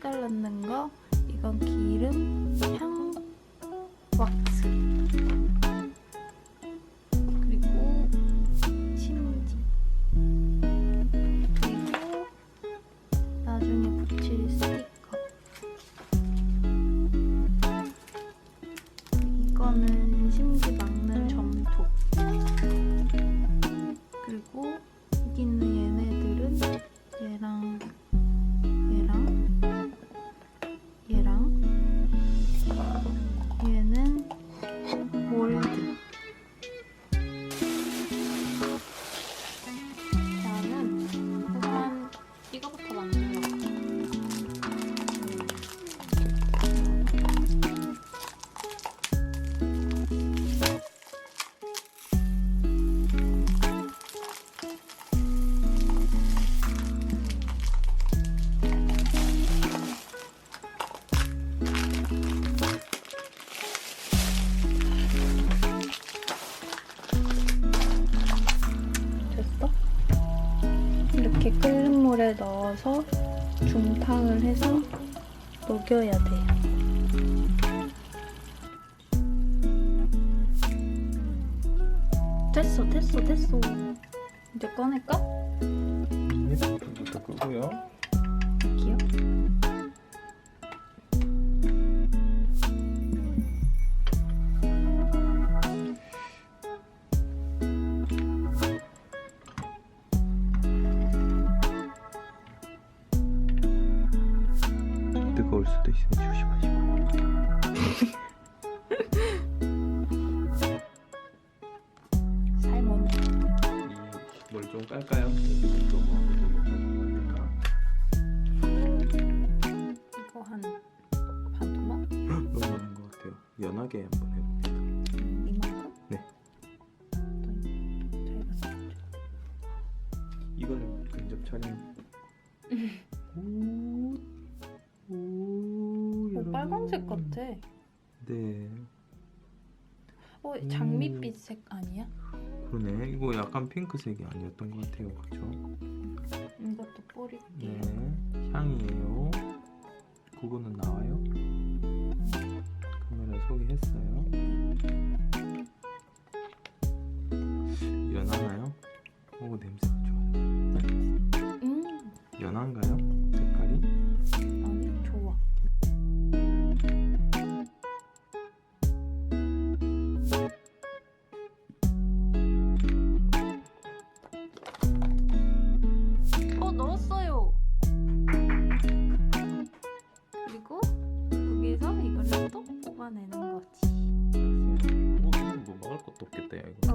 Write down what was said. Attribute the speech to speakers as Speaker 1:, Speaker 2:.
Speaker 1: 색깔 넣는 거. 이건 기름, 향, 왁스. 그리고 심지. 그리고 나중에 붙일 스티커. 이거는 심지 막는 점토. 그리고 여기 있는 얘네들은 얘랑 얘는 몰드. 나는 우선 이거부터 만들어. 됐어? 이렇게 끓는 물에 넣어서 중탕을 해서 녹여야 돼요. 됐어. 이제 꺼낼까?
Speaker 2: 불부터 끄고요.
Speaker 1: 여기요?
Speaker 2: 뜨거울 수도 있으니 조심하시고.
Speaker 1: 살몬.
Speaker 2: 뭘 좀 깔까요? 여기서 뭐 먹으니까.
Speaker 1: 이거 한 반토막?
Speaker 2: 너무 많은 것 같아요. 연하게 한번 해봅니다.
Speaker 1: 이만큼?
Speaker 2: 네.
Speaker 1: 잘 봤어.
Speaker 2: 이거는 근접 촬영. 오, 여러분.
Speaker 1: 빨간색 같아.
Speaker 2: 네.
Speaker 1: 장밋빛 색 아니야?
Speaker 2: 그러네. 이거 약간 핑크색이 아니었던 것 같아요. 그렇죠?
Speaker 1: 이것도 뿌릴게.
Speaker 2: 네. 향이에요. 그거는 나와요? 카메라 소개했어요. 연하나요? 오, 냄새가 좋아요. 연한가요? 색깔이?
Speaker 1: 아니, 좋아. 넣었어요. 그리고 여기서 이걸 또 뽑아내는 거지.
Speaker 2: 뭐 막을 것도 없겠다, 야, 이거.